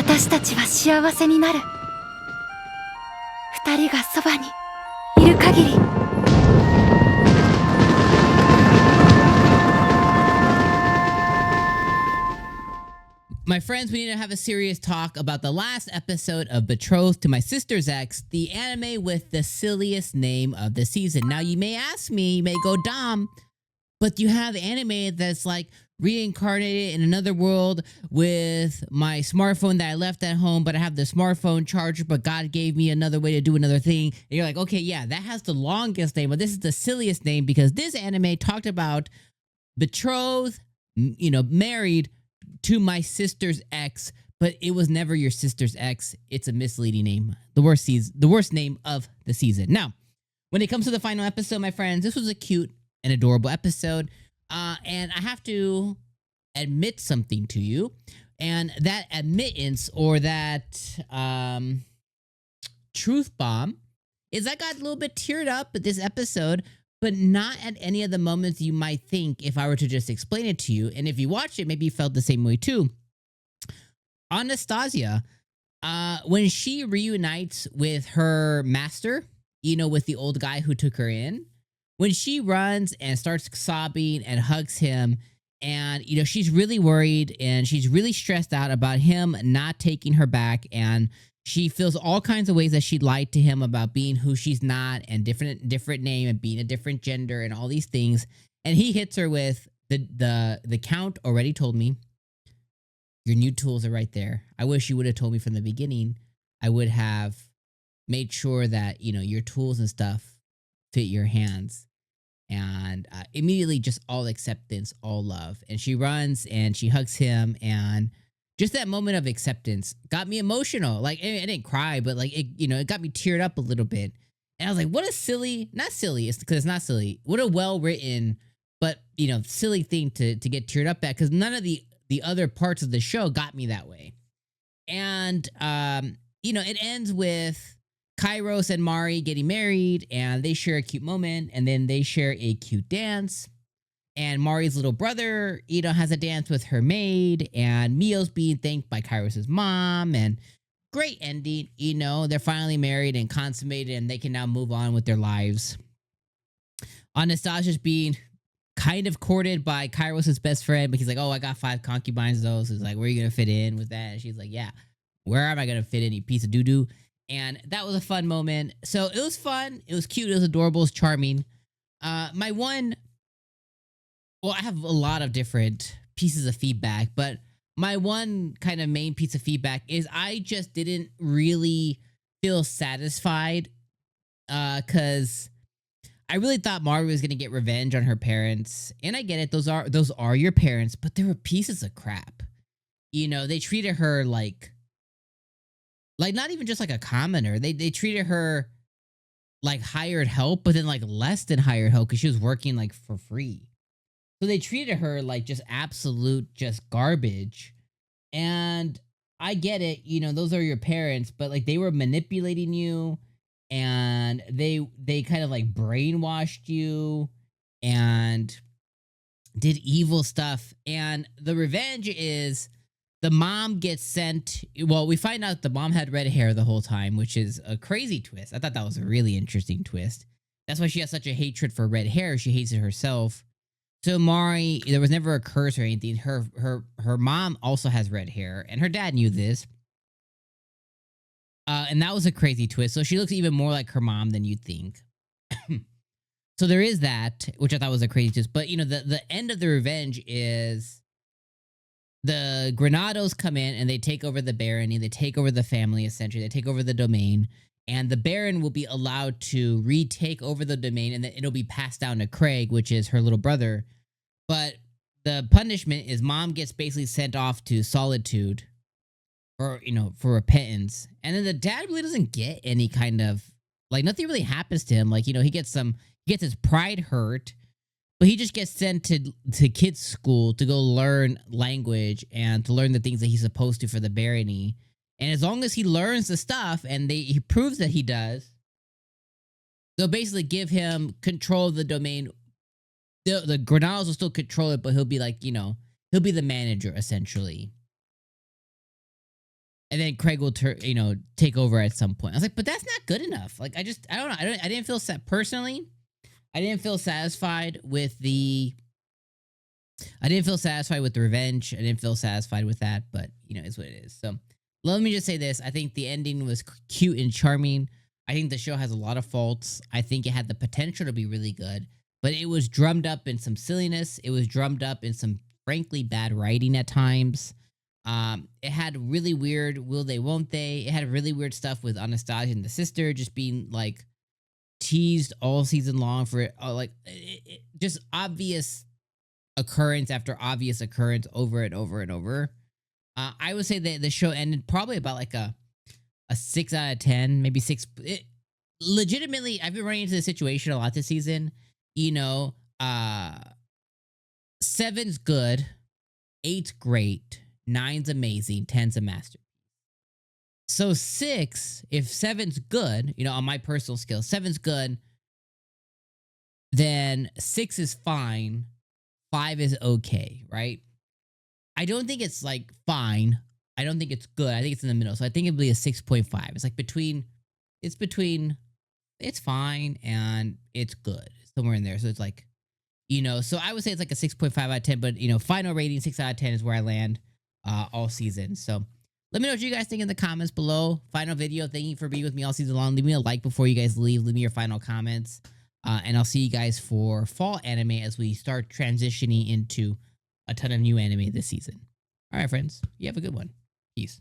私たちは幸せになる。二人がそばにいる限り。My friends, we need to have a serious talk about the last episode of Betrothed to My Sister's Ex, the anime with the silliest name of the season. Now, you may ask me, you may go, Dom, but you have anime that's like reincarnated in another world with my smartphone that I left at home, but I have the smartphone charger, but God gave me another way to do another thing. And you're like, okay, yeah, that has the longest name, but this is the silliest name because this anime talked about betrothed, married to my sister's ex, but it was never your sister's ex. It's a misleading name. The worst name of the season. Now, when it comes to the final episode, my friends, this was a cute and adorable episode. And I have to admit something to you. And that admittance or that truth bomb is I got a little bit teared up at this episode, but not at any of the moments you might think if I were to just explain it to you. And if you watched it, maybe you felt the same way too. Anastacia, when she reunites with her master, with the old guy who took her in, when she runs and starts sobbing and hugs him, and, she's really worried and she's really stressed out about him not taking her back, and she feels all kinds of ways that she lied to him about being who she's not and different name and being a different gender and all these things. And he hits her with the count already told me your new tools are right there. I wish you would have told me from the beginning. I would have made sure that, your tools and stuff fit your hands. And immediately just all acceptance, all love. And she runs and she hugs him, and just that moment of acceptance got me emotional. Like, I didn't cry, but like, it got me teared up a little bit. And I was like, what a silly, not silly, it's because it's not silly. What a well-written, but, silly thing to get teared up at, because none of the other parts of the show got me that way. And, it ends with Kairos and Mari getting married, and they share a cute moment, and then they share a cute dance. And Mari's little brother, has a dance with her maid, and Mio's being thanked by Kairos' mom, and great ending. They're finally married and consummated, and they can now move on with their lives. Anastacia's being kind of courted by Kairos' best friend, but he's like, oh, I got 5 concubines though. So he's like, where are you going to fit in with that? And she's like, yeah, where am I going to fit in, you piece of doo-doo? And that was a fun moment. So it was fun. It was cute. It was adorable. It was charming. I have a lot of different pieces of feedback, but my one kind of main piece of feedback is I just didn't really feel satisfied because I really thought Mari was going to get revenge on her parents. And I get it. Those are your parents, but they were pieces of crap. They treated her like not even just like a commoner. They treated her like hired help, but then like less than hired help because she was working like for free. So they treated her like just absolute just garbage. And I get it, those are your parents, but like they were manipulating you, and they kind of like brainwashed you and did evil stuff. And the revenge is the mom gets sent. Well, we find out the mom had red hair the whole time, which is a crazy twist. I thought that was a really interesting twist. That's why she has such a hatred for red hair. She hates it herself. So Mari, there was never a curse or anything. Her mom also has red hair, and her dad knew this. And that was a crazy twist. So she looks even more like her mom than you'd think. So there is that, which I thought was a crazy twist. But the end of the revenge is the Granados come in and they take over the barony. They take over the family, essentially. They take over the domain. And the Baron will be allowed to retake over the domain, and then it'll be passed down to Craig, which is her little brother. But the punishment is mom gets basically sent off to solitude for repentance. And then the dad really doesn't get any kind of, like, nothing really happens to him. Like, he gets his pride hurt, but he just gets sent to kids' school to go learn language and to learn the things that he's supposed to for the barony. And as long as he learns the stuff and he proves that he does, they'll basically give him control of the domain. The Granados will still control it, but he'll be like, he'll be the manager, essentially. and then Craig will take over at some point. I was like, but that's not good enough. Like I don't know. I didn't feel set personally. I didn't feel satisfied with the. I didn't feel satisfied with the revenge. I didn't feel satisfied with that, but it's what it is. So let me just say this. I think the ending was cute and charming. I think the show has a lot of faults. I think it had the potential to be really good, but it was drummed up in some silliness. It was drummed up in some frankly bad writing at times. It had really weird will they won't they. It had really weird stuff with Anastacia and the sister just being like teased all season long for just obvious occurrence after obvious occurrence over and over and over. I would say that the show ended probably about like a 6 out of 10, maybe 6. Legitimately, I've been running into this situation a lot this season. 7's good, 8's great, 9's amazing, 10's a master. So 6, if 7's good, on my personal scale, 7's good, then 6 is fine, 5 is okay, right? I don't think it's like fine. I don't think it's good. I think it's in the middle. So I think it'd be a 6.5. It's like it's fine and it's good. Somewhere in there. So it's like, so I would say it's like a 6.5 out of 10, but final rating 6 out of 10 is where I land all season. So let me know what you guys think in the comments below. Final video. Thank you for being with me all season long. Leave me a like before you guys leave. Leave me your final comments. And I'll see you guys for fall anime as we start transitioning into a ton of new anime this season. All right, friends. You have a good one. Peace.